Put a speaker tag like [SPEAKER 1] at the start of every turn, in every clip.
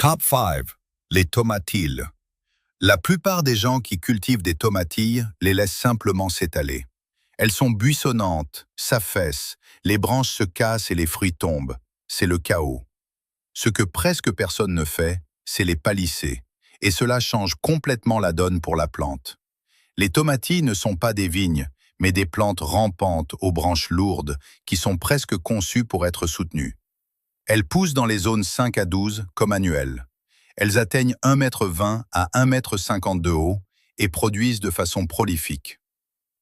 [SPEAKER 1] Top 5. Les tomatilles. La plupart des gens qui cultivent des tomatilles les laissent simplement s'étaler. Elles sont buissonnantes, s'affaissent, les branches se cassent et les fruits tombent. C'est le chaos. Ce que presque personne ne fait, c'est les palisser. Et cela change complètement la donne pour la plante. Les tomatilles ne sont pas des vignes, mais des plantes rampantes aux branches lourdes qui sont presque conçues pour être soutenues. Elles poussent dans les zones 5 à 12 comme annuelles. Elles atteignent 1,20 m à 1,50 m de haut et produisent de façon prolifique.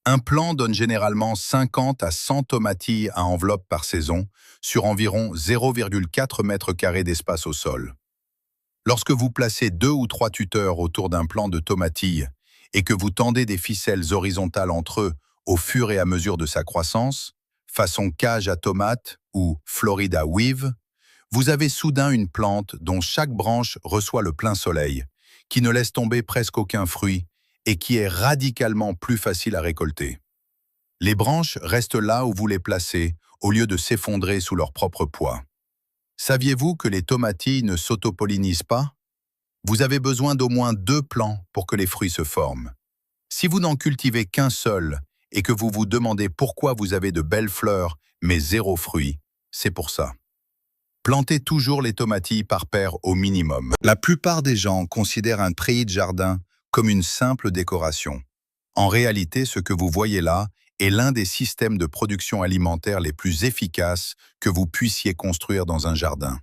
[SPEAKER 1] Un plant donne généralement 50 à 100 tomatilles à enveloppe par saison sur environ 0,4 m² d'espace au sol. Lorsque vous placez 2 ou 3 tuteurs autour d'un plant de tomatilles et que vous tendez des ficelles horizontales entre eux au fur et à mesure de sa croissance, façon cage à tomates ou Florida Weave, vous avez soudain une plante dont chaque branche reçoit le plein soleil, qui ne laisse tomber presque aucun fruit et qui est radicalement plus facile à récolter. Les branches restent là où vous les placez, au lieu de s'effondrer sous leur propre poids. Saviez-vous que les tomatilles ne s'autopollinisent pas? Vous avez besoin d'au moins 2 plants pour que les fruits se forment. Si vous n'en cultivez qu'un seul et que vous vous demandez pourquoi vous avez de belles fleurs mais 0 fruits, c'est pour ça. Plantez toujours les tomatilles par paire au minimum. La plupart des gens considèrent un treillis de jardin comme une simple décoration. En réalité, ce que vous voyez là est l'un des systèmes de production alimentaire les plus efficaces que vous puissiez construire dans un jardin.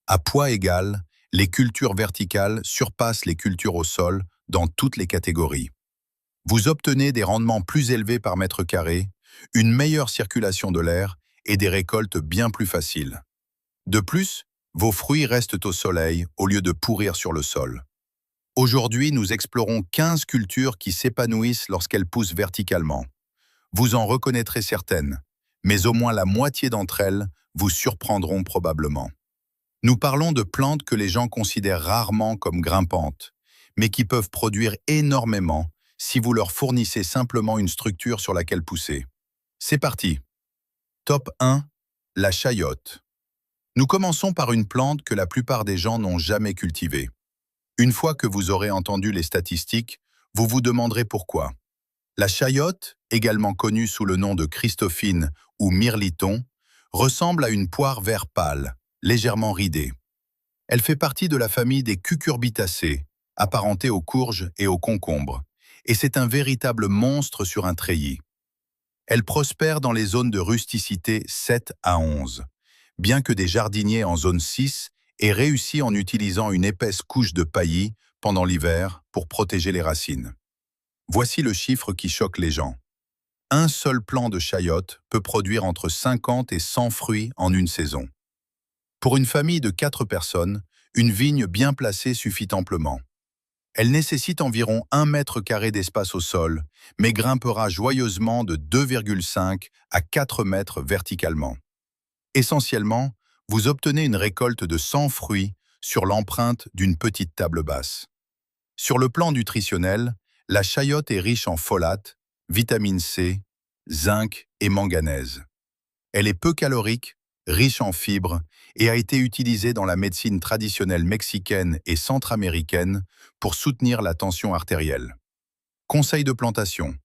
[SPEAKER 1] À poids égal, les cultures verticales surpassent les cultures au sol dans toutes les catégories. Vous obtenez des rendements plus élevés par mètre carré, une meilleure circulation de l'air et des récoltes bien plus faciles. De plus, vos fruits restent au soleil au lieu de pourrir sur le sol. Aujourd'hui, nous explorons 15 cultures qui s'épanouissent lorsqu'elles poussent verticalement. Vous en reconnaîtrez certaines, mais au moins la moitié d'entre elles vous surprendront probablement. Nous parlons de plantes que les gens considèrent rarement comme grimpantes, mais qui peuvent produire énormément si vous leur fournissez simplement une structure sur laquelle pousser. C'est parti. Top 1. La chayote. Nous commençons par une plante que la plupart des gens n'ont jamais cultivée. Une fois que vous aurez entendu les statistiques, vous vous demanderez pourquoi. La chayote, également connue sous le nom de Christophine ou mirliton, ressemble à une poire vert pâle, légèrement ridée. Elle fait partie de la famille des cucurbitacées, apparentée aux courges et aux concombres, et c'est un véritable monstre sur un treillis. Elle prospère dans les zones de rusticité 7 à 11. Bien que des jardiniers en zone 6 aient réussi en utilisant une épaisse couche de paillis pendant l'hiver pour protéger les racines. Voici le chiffre qui choque les gens. Un seul plant de chayote peut produire entre 50 et 100 fruits en une saison. Pour une famille de 4 personnes, une vigne bien placée suffit amplement. Elle nécessite environ 1 m² d'espace au sol, mais grimpera joyeusement de 2,5 à 4 mètres verticalement. Essentiellement, vous obtenez une récolte de 100 fruits sur l'empreinte d'une petite table basse. Sur le plan nutritionnel, la chayote est riche en folate, vitamine C, zinc et manganèse. Elle est peu calorique, riche en fibres et a été utilisée dans la médecine traditionnelle mexicaine et centra-américaine pour soutenir la tension artérielle. Conseil de plantation.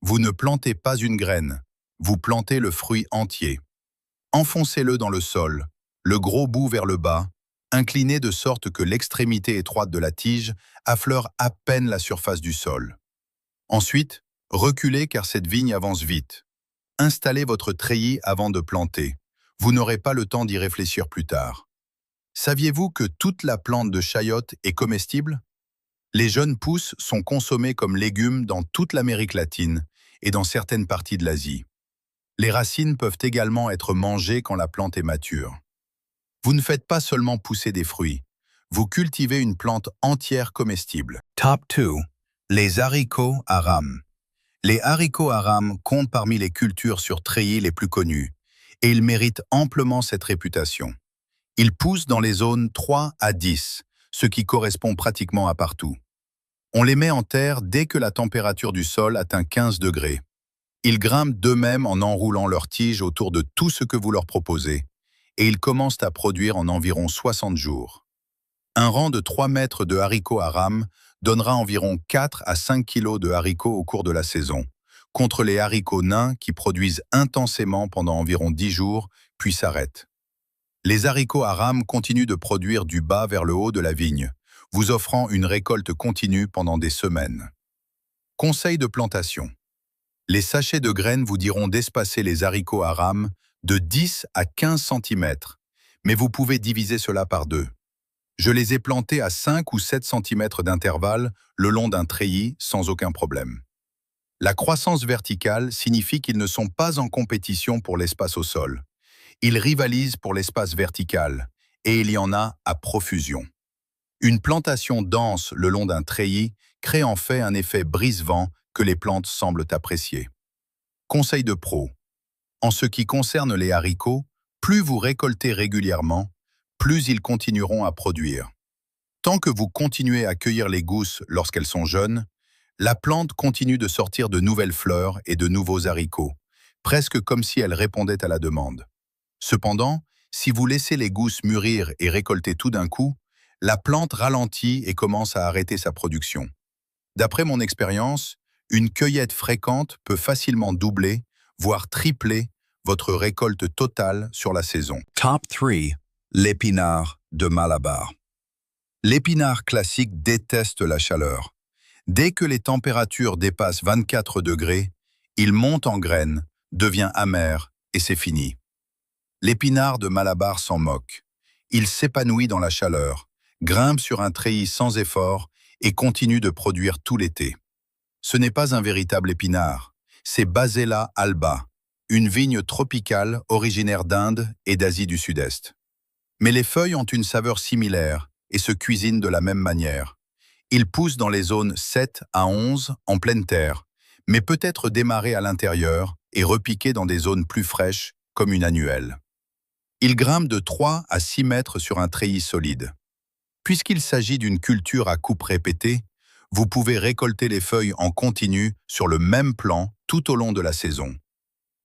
[SPEAKER 1] Vous ne plantez pas une graine, vous plantez le fruit entier. Enfoncez-le dans le sol, le gros bout vers le bas, incliné de sorte que l'extrémité étroite de la tige affleure à peine la surface du sol. Ensuite, reculez car cette vigne avance vite. Installez votre treillis avant de planter. Vous n'aurez pas le temps d'y réfléchir plus tard. Saviez-vous que toute la plante de chayote est comestible? Les jeunes pousses sont consommées comme légumes dans toute l'Amérique latine et dans certaines parties de l'Asie. Les racines peuvent également être mangées quand la plante est mature. Vous ne faites pas seulement pousser des fruits, vous cultivez une plante entière comestible. Top 2. Les haricots aram. Les haricots aram comptent parmi les cultures sur treillis les plus connues, et ils méritent amplement cette réputation. Ils poussent dans les zones 3 à 10, ce qui correspond pratiquement à partout. On les met en terre dès que la température du sol atteint 15 degrés. Ils grimpent d'eux-mêmes en enroulant leurs tiges autour de tout ce que vous leur proposez, et ils commencent à produire en environ 60 jours. Un rang de 3 mètres de haricots à rame donnera environ 4 à 5 kilos de haricots au cours de la saison, contre les haricots nains qui produisent intensément pendant environ 10 jours, puis s'arrêtent. Les haricots à rame continuent de produire du bas vers le haut de la vigne, vous offrant une récolte continue pendant des semaines. Conseil de plantation. Les sachets de graines vous diront d'espacer les haricots à rame de 10 à 15 cm, mais vous pouvez diviser cela par deux. Je les ai plantés à 5 ou 7 cm d'intervalle le long d'un treillis sans aucun problème. La croissance verticale signifie qu'ils ne sont pas en compétition pour l'espace au sol. Ils rivalisent pour l'espace vertical, et il y en a à profusion. Une plantation dense le long d'un treillis crée en fait un effet brise-vent que les plantes semblent apprécier. Conseil de pro. En ce qui concerne les haricots, plus vous récoltez régulièrement, plus ils continueront à produire. Tant que vous continuez à cueillir les gousses lorsqu'elles sont jeunes, la plante continue de sortir de nouvelles fleurs et de nouveaux haricots, presque comme si elle répondait à la demande. Cependant, si vous laissez les gousses mûrir et récolter tout d'un coup, la plante ralentit et commence à arrêter sa production. D'après mon expérience, une cueillette fréquente peut facilement doubler, voire tripler, votre récolte totale sur la saison. Top 3. L'épinard de Malabar. L'épinard classique déteste la chaleur. Dès que les températures dépassent 24 degrés, il monte en graines, devient amer et c'est fini. L'épinard de Malabar s'en moque. Il s'épanouit dans la chaleur, grimpe sur un treillis sans effort et continue de produire tout l'été. Ce n'est pas un véritable épinard, c'est Basella alba, une vigne tropicale originaire d'Inde et d'Asie du Sud-Est. Mais les feuilles ont une saveur similaire et se cuisinent de la même manière. Il pousse dans les zones 7 à 11 en pleine terre, mais peut être démarré à l'intérieur et repiqué dans des zones plus fraîches comme une annuelle. Il grimpe de 3 à 6 mètres sur un treillis solide. Puisqu'il s'agit d'une culture à coupe répétée, vous pouvez récolter les feuilles en continu sur le même plan tout au long de la saison.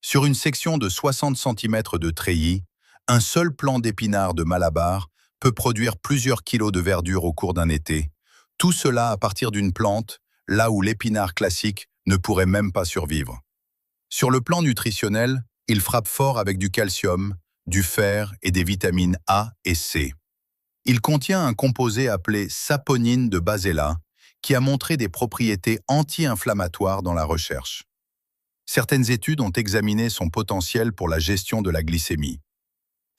[SPEAKER 1] Sur une section de 60 cm de treillis, un seul plant d'épinards de Malabar peut produire plusieurs kilos de verdure au cours d'un été, tout cela à partir d'une plante, là où l'épinard classique ne pourrait même pas survivre. Sur le plan nutritionnel, il frappe fort avec du calcium, du fer et des vitamines A et C. Il contient un composé appelé saponine de Basella, qui a montré des propriétés anti-inflammatoires dans la recherche. Certaines études ont examiné son potentiel pour la gestion de la glycémie.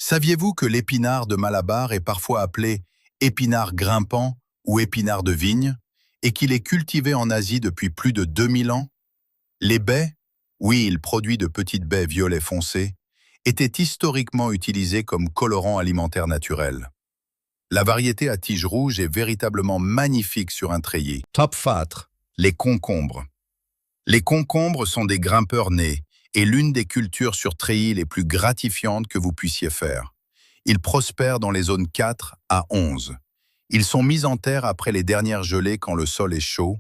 [SPEAKER 1] Saviez-vous que l'épinard de Malabar est parfois appelé épinard grimpant ou épinard de vigne, et qu'il est cultivé en Asie depuis plus de 2000 ans? Les baies, oui, il produit de petites baies violet foncé, étaient historiquement utilisées comme colorant alimentaire naturel. La variété à tige rouge est véritablement magnifique sur un treillis. Top 4. Les concombres. Les concombres sont des grimpeurs nés et l'une des cultures sur treillis les plus gratifiantes que vous puissiez faire. Ils prospèrent dans les zones 4 à 11. Ils sont mis en terre après les dernières gelées quand le sol est chaud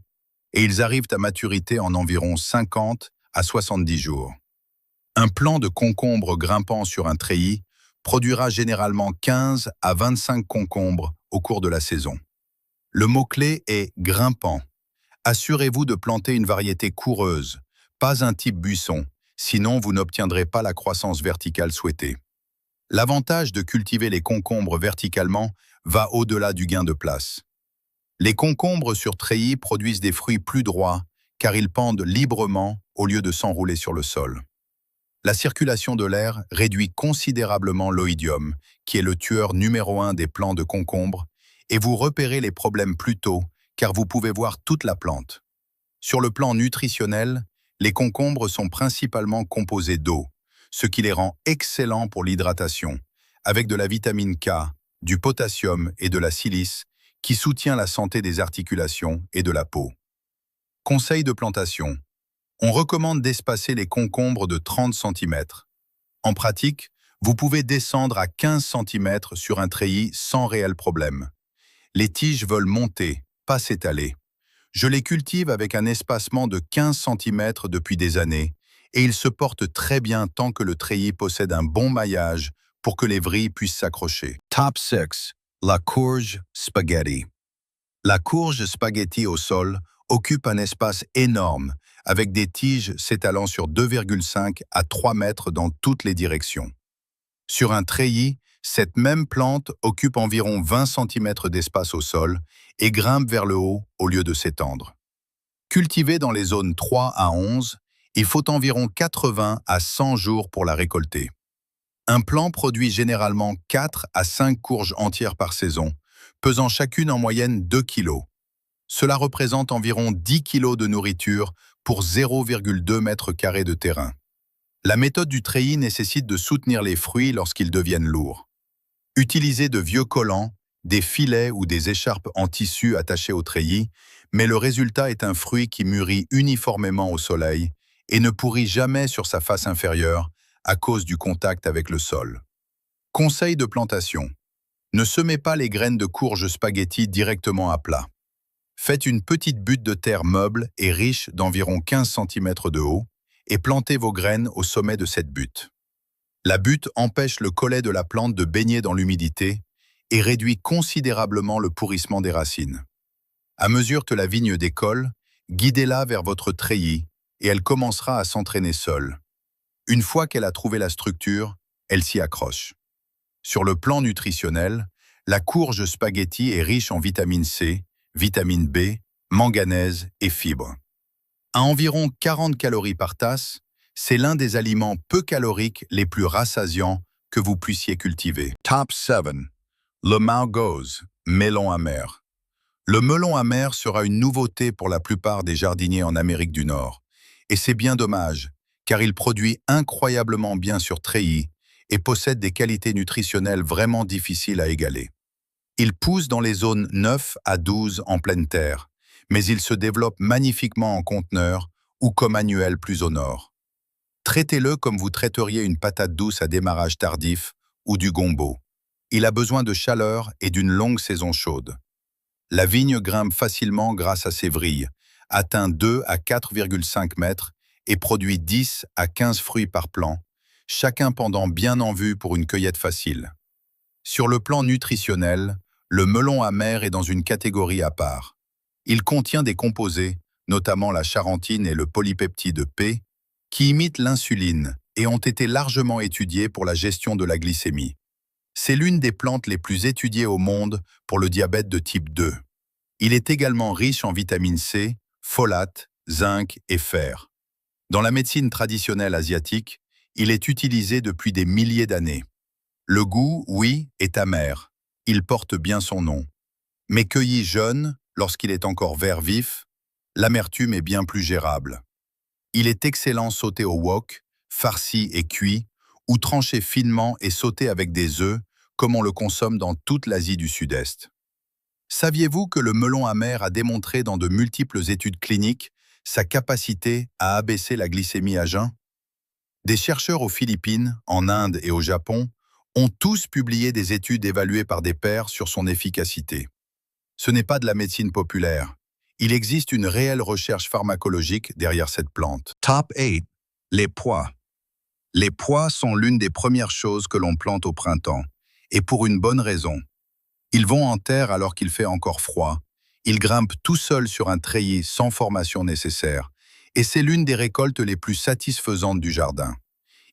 [SPEAKER 1] et ils arrivent à maturité en environ 50 à 70 jours. Un plant de concombre grimpant sur un treillis produira généralement 15 à 25 concombres au cours de la saison. Le mot-clé est grimpant. Assurez-vous de planter une variété coureuse, pas un type buisson, sinon vous n'obtiendrez pas la croissance verticale souhaitée. L'avantage de cultiver les concombres verticalement va au-delà du gain de place. Les concombres sur treillis produisent des fruits plus droits car ils pendent librement au lieu de s'enrouler sur le sol. La circulation de l'air réduit considérablement l'oïdium, qui est le tueur numéro 1 des plants de concombre, et vous repérez les problèmes plus tôt, car vous pouvez voir toute la plante. Sur le plan nutritionnel, les concombres sont principalement composés d'eau, ce qui les rend excellents pour l'hydratation, avec de la vitamine K, du potassium et de la silice, qui soutient la santé des articulations et de la peau. Conseil de plantation. On recommande d'espacer les concombres de 30 cm. En pratique, vous pouvez descendre à 15 cm sur un treillis sans réel problème. Les tiges veulent monter, pas s'étaler. Je les cultive avec un espacement de 15 cm depuis des années et ils se portent très bien tant que le treillis possède un bon maillage pour que les vrilles puissent s'accrocher. Top 6. La courge spaghetti. La courge spaghetti au sol occupe un espace énorme, avec des tiges s'étalant sur 2,5 à 3 mètres dans toutes les directions. Sur un treillis, cette même plante occupe environ 20 cm d'espace au sol et grimpe vers le haut au lieu de s'étendre. Cultivée dans les zones 3 à 11, il faut environ 80 à 100 jours pour la récolter. Un plant produit généralement 4 à 5 courges entières par saison, pesant chacune en moyenne 2 kg. Cela représente environ 10 kg de nourriture pour 0,2 m² de terrain. La méthode du treillis nécessite de soutenir les fruits lorsqu'ils deviennent lourds. Utilisez de vieux collants, des filets ou des écharpes en tissu attachés au treillis, mais le résultat est un fruit qui mûrit uniformément au soleil et ne pourrit jamais sur sa face inférieure à cause du contact avec le sol. Conseil de plantation. Ne semez pas les graines de courge spaghetti directement à plat. Faites une petite butte de terre meuble et riche d'environ 15 cm de haut et plantez vos graines au sommet de cette butte. La butte empêche le collet de la plante de baigner dans l'humidité et réduit considérablement le pourrissement des racines. À mesure que la vigne décolle, guidez-la vers votre treillis et elle commencera à s'entraîner seule. Une fois qu'elle a trouvé la structure, elle s'y accroche. Sur le plan nutritionnel, la courge spaghetti est riche en vitamine C, vitamine B, manganèse et fibres. À environ 40 calories par tasse, c'est l'un des aliments peu caloriques les plus rassasiants que vous puissiez cultiver. Top 7. Le mangoes, melon amer. Le melon amer sera une nouveauté pour la plupart des jardiniers en Amérique du Nord. Et c'est bien dommage, car il produit incroyablement bien sur treillis et possède des qualités nutritionnelles vraiment difficiles à égaler. Il pousse dans les zones 9 à 12 en pleine terre, mais il se développe magnifiquement en conteneur ou comme annuel plus au nord. Traitez-le comme vous traiteriez une patate douce à démarrage tardif ou du gombo. Il a besoin de chaleur et d'une longue saison chaude. La vigne grimpe facilement grâce à ses vrilles, atteint 2 à 4,5 mètres et produit 10 à 15 fruits par plant, chacun pendant bien en vue pour une cueillette facile. Sur le plan nutritionnel, le melon amer est dans une catégorie à part. Il contient des composés, notamment la charantine et le polypeptide P, qui imitent l'insuline et ont été largement étudiés pour la gestion de la glycémie. C'est l'une des plantes les plus étudiées au monde pour le diabète de type 2. Il est également riche en vitamine C, folate, zinc et fer. Dans la médecine traditionnelle asiatique, il est utilisé depuis des milliers d'années. Le goût, oui, est amer. Il porte bien son nom. Mais cueilli jeune, lorsqu'il est encore vert vif, l'amertume est bien plus gérable. Il est excellent sauté au wok, farci et cuit, ou tranché finement et sauté avec des œufs, comme on le consomme dans toute l'Asie du Sud-Est. Saviez-vous que le melon amer a démontré dans de multiples études cliniques sa capacité à abaisser la glycémie à jeun? Des chercheurs aux Philippines, en Inde et au Japon ont tous publié des études évaluées par des pairs sur son efficacité. Ce n'est pas de la médecine populaire. Il existe une réelle recherche pharmacologique derrière cette plante. Top 8. Les pois. Les pois sont l'une des premières choses que l'on plante au printemps, et pour une bonne raison. Ils vont en terre alors qu'il fait encore froid, ils grimpent tout seuls sur un treillis sans formation nécessaire, et c'est l'une des récoltes les plus satisfaisantes du jardin.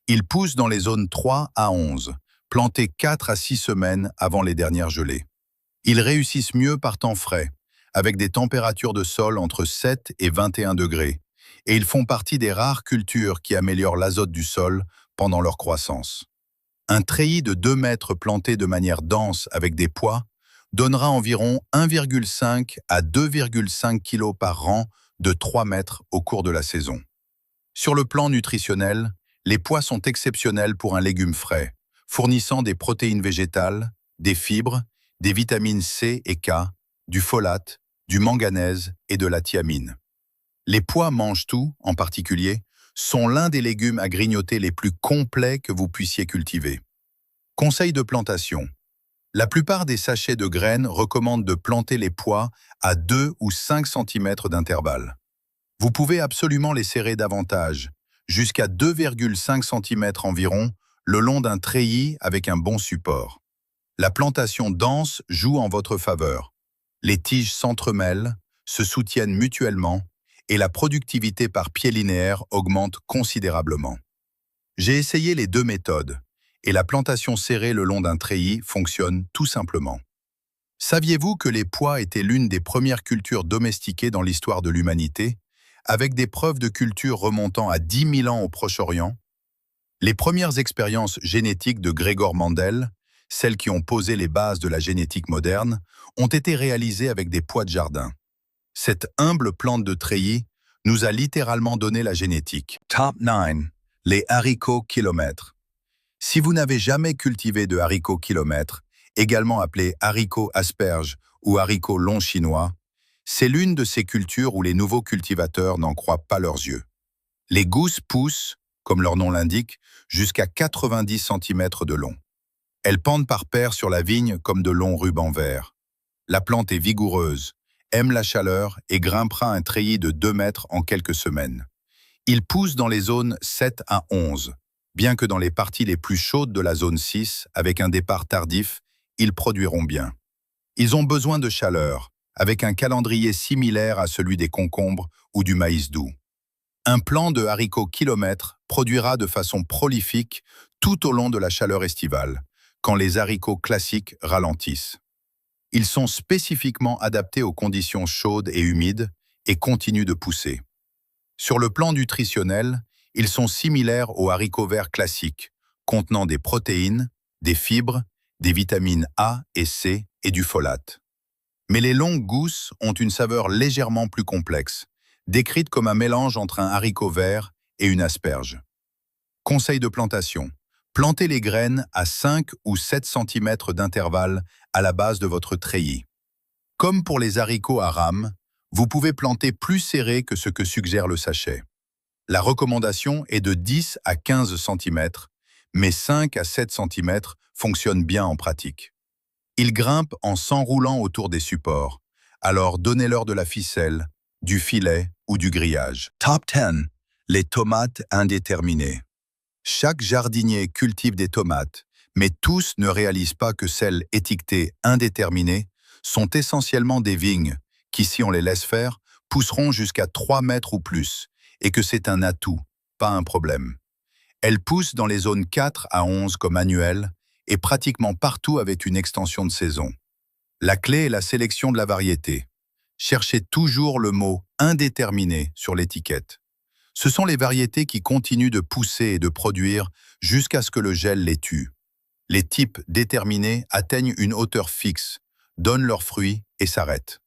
[SPEAKER 1] Ils poussent dans les zones 3 à 11, plantés 4 à 6 semaines avant les dernières gelées. Ils réussissent mieux par temps frais, avec des températures de sol entre 7 et 21 degrés, et ils font partie des rares cultures qui améliorent l'azote du sol pendant leur croissance. Un treillis de 2 mètres planté de manière dense avec des pois donnera environ 1,5 à 2,5 kg par rang de 3 mètres au cours de la saison. Sur le plan nutritionnel, les pois sont exceptionnels pour un légume frais, fournissant des protéines végétales, des fibres, des vitamines C et K, du folate, du manganèse et de la thiamine. Les pois mange-tout, en particulier, sont l'un des légumes à grignoter les plus complets que vous puissiez cultiver. Conseil de plantation. La plupart des sachets de graines recommandent de planter les pois à 2 ou 5 cm d'intervalle. Vous pouvez absolument les serrer davantage, jusqu'à 2,5 cm environ, le long d'un treillis avec un bon support. La plantation dense joue en votre faveur. Les tiges s'entremêlent, se soutiennent mutuellement et la productivité par pied linéaire augmente considérablement. J'ai essayé les deux méthodes et la plantation serrée le long d'un treillis fonctionne tout simplement. Saviez-vous que les pois étaient l'une des premières cultures domestiquées dans l'histoire de l'humanité, avec des preuves de culture remontant à 10 000 ans au Proche-Orient? Les premières expériences génétiques de Gregor Mendel, celles qui ont posé les bases de la génétique moderne, ont été réalisées avec des pois de jardin. Cette humble plante de treillis nous a littéralement donné la génétique. Top 9. Les haricots kilomètres. Si vous n'avez jamais cultivé de haricots kilomètres, également appelés haricots asperges ou haricots longs chinois, c'est l'une de ces cultures où les nouveaux cultivateurs n'en croient pas leurs yeux. Les gousses poussent, comme leur nom l'indique, jusqu'à 90 cm de long. Elles pendent par paires sur la vigne comme de longs rubans verts. La plante est vigoureuse, aime la chaleur et grimpera un treillis de 2 mètres en quelques semaines. Il pousse dans les zones 7 à 11. Bien que dans les parties les plus chaudes de la zone 6, avec un départ tardif, ils produiront bien. Ils ont besoin de chaleur, avec un calendrier similaire à celui des concombres ou du maïs doux. Un plant de haricots kilomètres produira de façon prolifique tout au long de la chaleur estivale, quand les haricots classiques ralentissent. Ils sont spécifiquement adaptés aux conditions chaudes et humides et continuent de pousser. Sur le plan nutritionnel, ils sont similaires aux haricots verts classiques, contenant des protéines, des fibres, des vitamines A et C et du folate. Mais les longues gousses ont une saveur légèrement plus complexe, décrite comme un mélange entre un haricot vert et une asperge. Conseil de plantation. Plantez les graines à 5 ou 7 cm d'intervalle à la base de votre treillis. Comme pour les haricots à rames, vous pouvez planter plus serré que ce que suggère le sachet. La recommandation est de 10 à 15 cm, mais 5 à 7 cm fonctionnent bien en pratique. Ils grimpent en s'enroulant autour des supports, alors donnez-leur de la ficelle, du filet ou du grillage. Top 10. Les tomates indéterminées. Chaque jardinier cultive des tomates, mais tous ne réalisent pas que celles étiquetées indéterminées sont essentiellement des vignes qui, si on les laisse faire, pousseront jusqu'à 3 mètres ou plus, et que c'est un atout, pas un problème. Elles poussent dans les zones 4 à 11 comme annuelles, et pratiquement partout avec une extension de saison. La clé est la sélection de la variété. Cherchez toujours le mot « indéterminé » sur l'étiquette. Ce sont les variétés qui continuent de pousser et de produire jusqu'à ce que le gel les tue. Les types déterminés atteignent une hauteur fixe, donnent leurs fruits et s'arrêtent.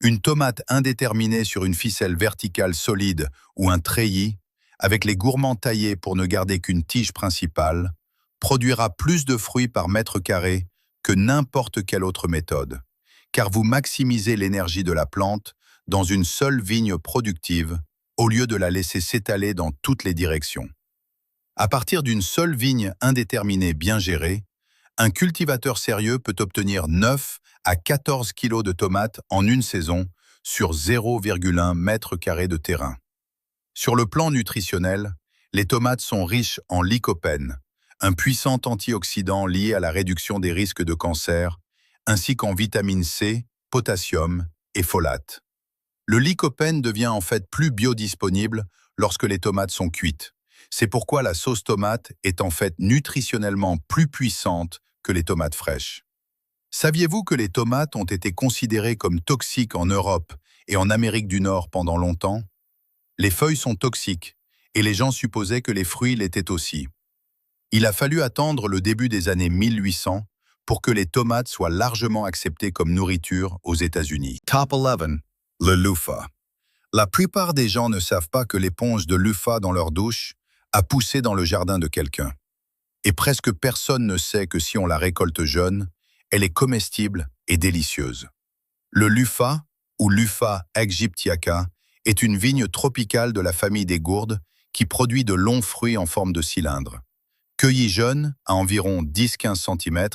[SPEAKER 1] Une tomate indéterminée sur une ficelle verticale solide ou un treillis, avec les gourmands taillés pour ne garder qu'une tige principale, produira plus de fruits par mètre carré que n'importe quelle autre méthode, car vous maximisez l'énergie de la plante dans une seule vigne productive au lieu de la laisser s'étaler dans toutes les directions. À partir d'une seule vigne indéterminée bien gérée, un cultivateur sérieux peut obtenir 9 à 14 kg de tomates en une saison sur 0,1 m² de terrain. Sur le plan nutritionnel, les tomates sont riches en lycopène, un puissant antioxydant lié à la réduction des risques de cancer, ainsi qu'en vitamine C, potassium et folate. Le lycopène devient en fait plus biodisponible lorsque les tomates sont cuites. C'est pourquoi la sauce tomate est en fait nutritionnellement plus puissante que les tomates fraîches. Saviez-vous que les tomates ont été considérées comme toxiques en Europe et en Amérique du Nord pendant longtemps? Les feuilles sont toxiques et les gens supposaient que les fruits l'étaient aussi. Il a fallu attendre le début des années 1800 pour que les tomates soient largement acceptées comme nourriture aux États-Unis. Top 11. Le loofah. La plupart des gens ne savent pas que l'éponge de loofah dans leur douche a poussé dans le jardin de quelqu'un. Et presque personne ne sait que si on la récolte jeune, elle est comestible et délicieuse. Le loofah, ou Lupha aegyptiaca, est une vigne tropicale de la famille des gourdes qui produit de longs fruits en forme de cylindre. Cueilli jeune, à environ 10-15 cm,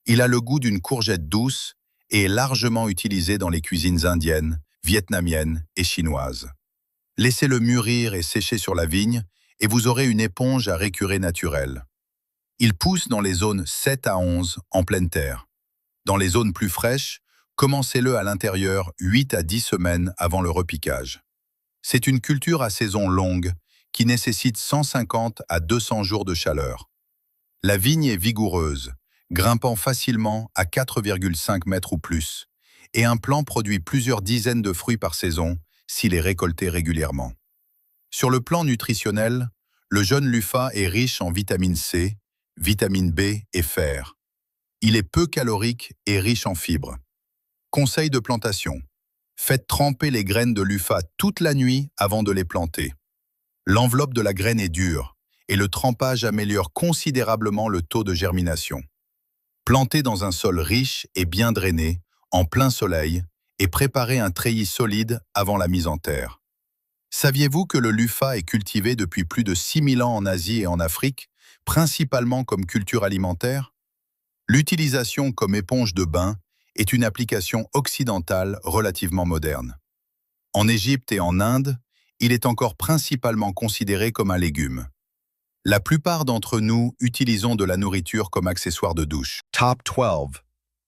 [SPEAKER 1] il a le goût d'une courgette douce et est largement utilisé dans les cuisines indiennes, vietnamiennes et chinoises. Laissez-le mûrir et sécher sur la vigne et vous aurez une éponge à récurer naturelle. Ils poussent dans les zones 7 à 11 en pleine terre. Dans les zones plus fraîches, commencez-le à l'intérieur 8 à 10 semaines avant le repiquage. C'est une culture à saison longue qui nécessite 150 à 200 jours de chaleur. La vigne est vigoureuse, grimpant facilement à 4,5 mètres ou plus, et un plant produit plusieurs dizaines de fruits par saison s'il est récolté régulièrement. Sur le plan nutritionnel, le jeune Luffa est riche en vitamine C, vitamine B et fer. Il est peu calorique et riche en fibres. Conseil de plantation. Faites tremper les graines de Luffa toute la nuit avant de les planter. L'enveloppe de la graine est dure et le trempage améliore considérablement le taux de germination. Plantez dans un sol riche et bien drainé, en plein soleil, et préparez un treillis solide avant la mise en terre. Saviez-vous que le Luffa est cultivé depuis plus de 6000 ans en Asie et en Afrique, principalement comme culture alimentaire? L'utilisation comme éponge de bain est une application occidentale relativement moderne. En Égypte et en Inde, il est encore principalement considéré comme un légume. La plupart d'entre nous utilisons de la nourriture comme accessoire de douche. Top 12.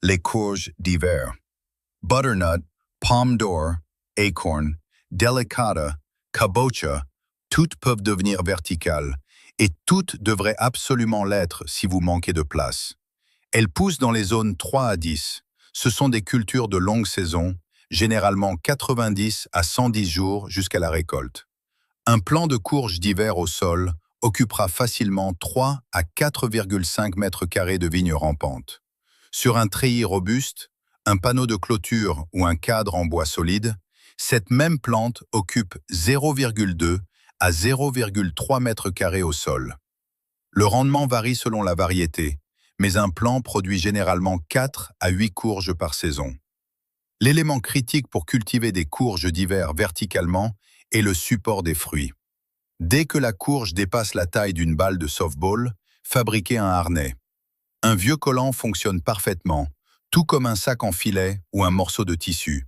[SPEAKER 1] Les courges d'hiver. Butternut, pomme d'or, acorn, delicata, kabocha, toutes peuvent devenir verticales et toutes devraient absolument l'être si vous manquez de place. Elles poussent dans les zones 3 à 10. Ce sont des cultures de longue saison, généralement 90 à 110 jours jusqu'à la récolte. Un plant de courges d'hiver au sol occupera facilement 3 à 4,5 mètres carrés de vignes rampantes. Sur un treillis robuste, un panneau de clôture ou un cadre en bois solide, cette même plante occupe 0,2 à 0,3 mètres carrés au sol. Le rendement varie selon la variété, mais un plant produit généralement 4 à 8 courges par saison. L'élément critique pour cultiver des courges d'hiver verticalement est le support des fruits. Dès que la courge dépasse la taille d'une balle de softball, fabriquez un harnais. Un vieux collant fonctionne parfaitement, tout comme un sac en filet ou un morceau de tissu,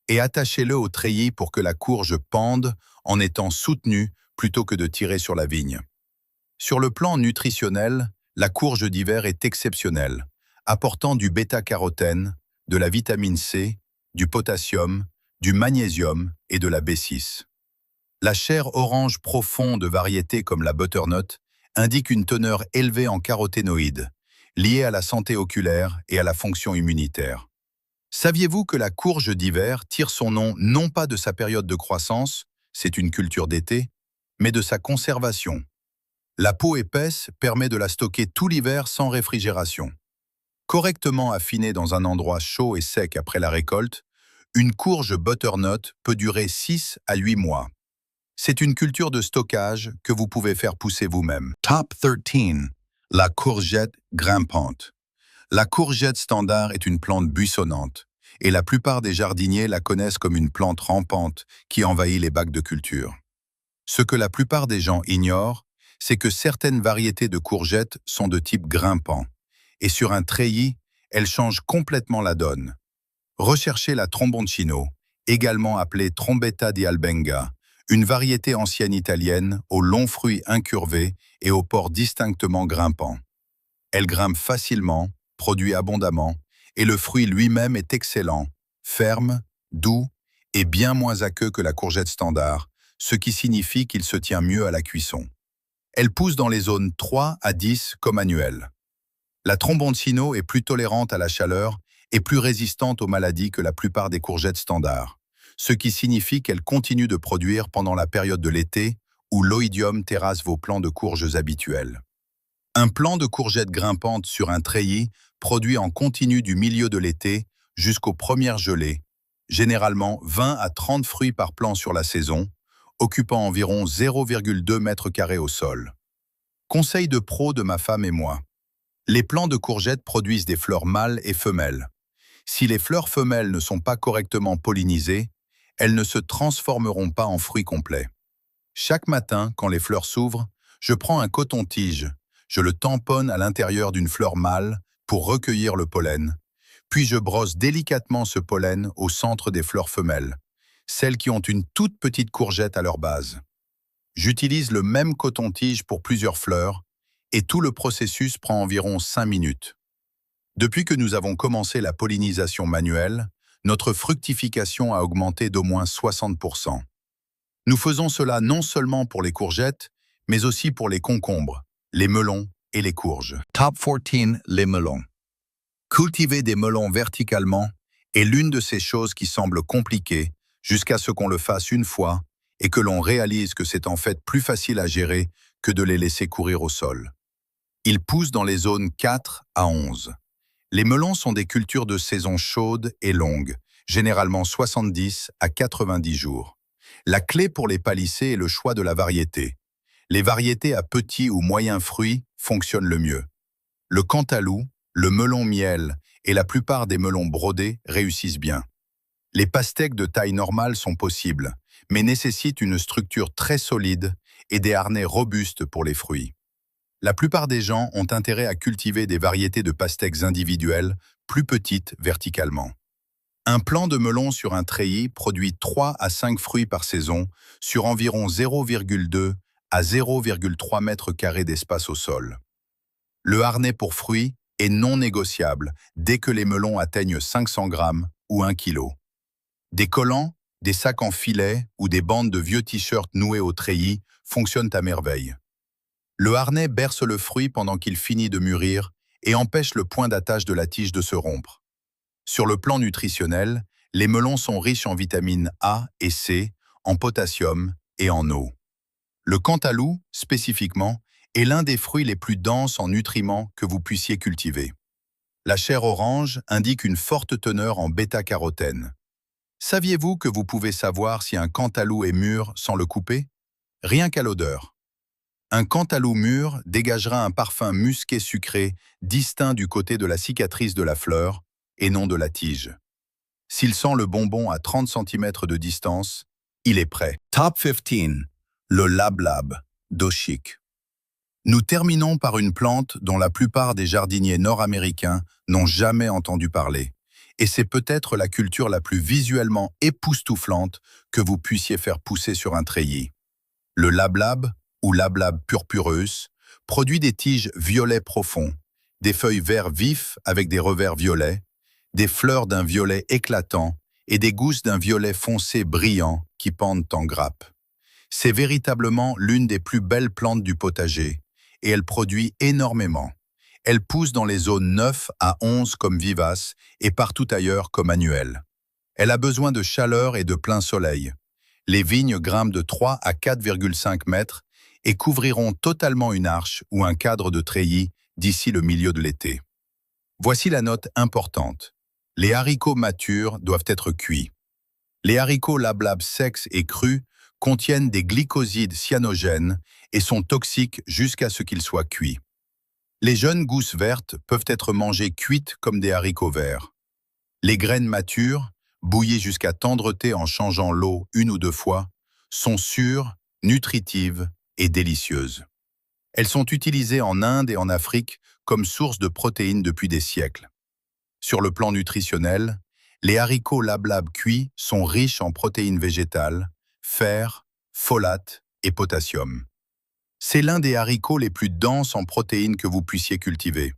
[SPEAKER 1] et attachez-le au treillis pour que la courge pende en étant soutenue plutôt que de tirer sur la vigne. Sur le plan nutritionnel, la courge d'hiver est exceptionnelle, apportant du bêta-carotène, de la vitamine C, du potassium, du magnésium et de la B6. La chair orange profond de variétés comme la butternut indique une teneur élevée en caroténoïdes, liée à la santé oculaire et à la fonction immunitaire. Saviez-vous que la courge d'hiver tire son nom non pas de sa période de croissance, c'est une culture d'été, mais de sa conservation? La peau épaisse permet de la stocker tout l'hiver sans réfrigération. Correctement affinée dans un endroit chaud et sec après la récolte, une courge butternut peut durer 6 à 8 mois. C'est une culture de stockage que vous pouvez faire pousser vous-même. Top 13. La courgette grimpante. La courgette standard est une plante buissonnante, et la plupart des jardiniers la connaissent comme une plante rampante qui envahit les bacs de culture. Ce que la plupart des gens ignorent, c'est que certaines variétés de courgettes sont de type grimpant, et sur un treillis, elles changent complètement la donne. Recherchez la tromboncino, également appelée Trombetta di Albenga, une variété ancienne italienne aux longs fruits incurvés et aux pores distinctement grimpants. Elle grimpe facilement, produit abondamment, et le fruit lui-même est excellent, ferme, doux et bien moins aqueux que la courgette standard, ce qui signifie qu'il se tient mieux à la cuisson. Elle pousse dans les zones 3 à 10 comme annuelle. La tromboncino est plus tolérante à la chaleur et plus résistante aux maladies que la plupart des courgettes standards, ce qui signifie qu'elle continue de produire pendant la période de l'été où l'oïdium terrasse vos plants de courges habituels. Un plant de courgettes grimpantes sur un treillis produit en continu du milieu de l'été jusqu'aux premières gelées, généralement 20 à 30 fruits par plant sur la saison, occupant environ 0,2 mètres carrés au sol. Conseil de pro de ma femme et moi. Les plants de courgettes produisent des fleurs mâles et femelles. Si les fleurs femelles ne sont pas correctement pollinisées, elles ne se transformeront pas en fruits complets. Chaque matin, quand les fleurs s'ouvrent, je prends un coton-tige, je le tamponne à l'intérieur d'une fleur mâle pour recueillir le pollen, puis je brosse délicatement ce pollen au centre des fleurs femelles, celles qui ont une toute petite courgette à leur base. J'utilise le même coton-tige pour plusieurs fleurs, et tout le processus prend environ 5 minutes. Depuis que nous avons commencé la pollinisation manuelle, notre fructification a augmenté d'au moins 60%. Nous faisons cela non seulement pour les courgettes, mais aussi pour les concombres, les melons et les courges. Top 14, les melons. Cultiver des melons verticalement est l'une de ces choses qui semblent compliquées jusqu'à ce qu'on le fasse une fois et que l'on réalise que c'est en fait plus facile à gérer que de les laisser courir au sol. Ils poussent dans les zones 4 à 11. Les melons sont des cultures de saison chaude et longue, généralement 70 à 90 jours. La clé pour les palisser est le choix de la variété. Les variétés à petits ou moyens fruits fonctionnent le mieux. Le cantalou, le melon miel et la plupart des melons brodés réussissent bien. Les pastèques de taille normale sont possibles, mais nécessitent une structure très solide et des harnais robustes pour les fruits. La plupart des gens ont intérêt à cultiver des variétés de pastèques individuelles, plus petites verticalement. Un plant de melon sur un treillis produit 3 à 5 fruits par saison sur environ 0,2 à 0,3 mètres carrés d'espace au sol. Le harnais pour fruits est non négociable dès que les melons atteignent 500 grammes ou 1 kg. Des collants, des sacs en filet ou des bandes de vieux t-shirts noués au treillis fonctionnent à merveille. Le harnais berce le fruit pendant qu'il finit de mûrir et empêche le point d'attache de la tige de se rompre. Sur le plan nutritionnel, les melons sont riches en vitamines A et C, en potassium et en eau. Le cantalou, spécifiquement, est l'un des fruits les plus denses en nutriments que vous puissiez cultiver. La chair orange indique une forte teneur en bêta-carotène. Saviez-vous que vous pouvez savoir si un cantalou est mûr sans le couper? Rien qu'à l'odeur. Un cantalou mûr dégagera un parfum musqué sucré distinct du côté de la cicatrice de la fleur et non de la tige. S'il sent le bonbon à 30 cm de distance, il est prêt. Top 15. Le lablab, d'Oshik. Nous terminons par une plante dont la plupart des jardiniers nord-américains n'ont jamais entendu parler. Et c'est peut-être la culture la plus visuellement époustouflante que vous puissiez faire pousser sur un treillis. Le lablab, ou Lablab purpureus, produit des tiges violets profonds, des feuilles vert vif avec des revers violets, des fleurs d'un violet éclatant et des gousses d'un violet foncé brillant qui pendent en grappe. C'est véritablement l'une des plus belles plantes du potager et elle produit énormément. Elle pousse dans les zones 9 à 11 comme vivace et partout ailleurs comme annuelle. Elle a besoin de chaleur et de plein soleil. Les vignes grimpent de 3 à 4,5 mètres et couvriront totalement une arche ou un cadre de treillis d'ici le milieu de l'été. Voici la note importante. Les haricots matures doivent être cuits. Les haricots lablab secs et crus contiennent des glycosides cyanogènes et sont toxiques jusqu'à ce qu'ils soient cuits. Les jeunes gousses vertes peuvent être mangées cuites comme des haricots verts. Les graines matures, bouillies jusqu'à tendreté en changeant l'eau 1 ou 2 fois, sont sûres, nutritives et délicieuses. Elles sont utilisées en Inde et en Afrique comme source de protéines depuis des siècles. Sur le plan nutritionnel, les haricots lablab cuits sont riches en protéines végétales, fer, folate et potassium. C'est l'un des haricots les plus denses en protéines que vous puissiez cultiver.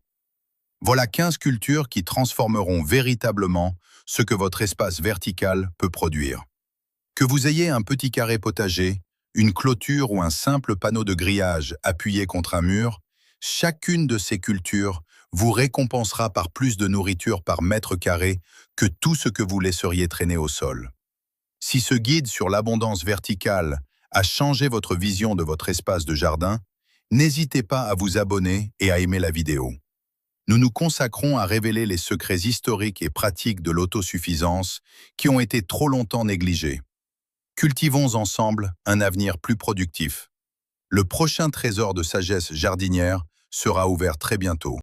[SPEAKER 1] Voilà 15 cultures qui transformeront véritablement ce que votre espace vertical peut produire. Que vous ayez un petit carré potager, une clôture ou un simple panneau de grillage appuyé contre un mur, chacune de ces cultures vous récompensera par plus de nourriture par mètre carré que tout ce que vous laisseriez traîner au sol. Si ce guide sur l'abondance verticale a changé votre vision de votre espace de jardin, n'hésitez pas à vous abonner et à aimer la vidéo. Nous nous consacrons à révéler les secrets historiques et pratiques de l'autosuffisance qui ont été trop longtemps négligés. Cultivons ensemble un avenir plus productif. Le prochain trésor de sagesse jardinière sera ouvert très bientôt.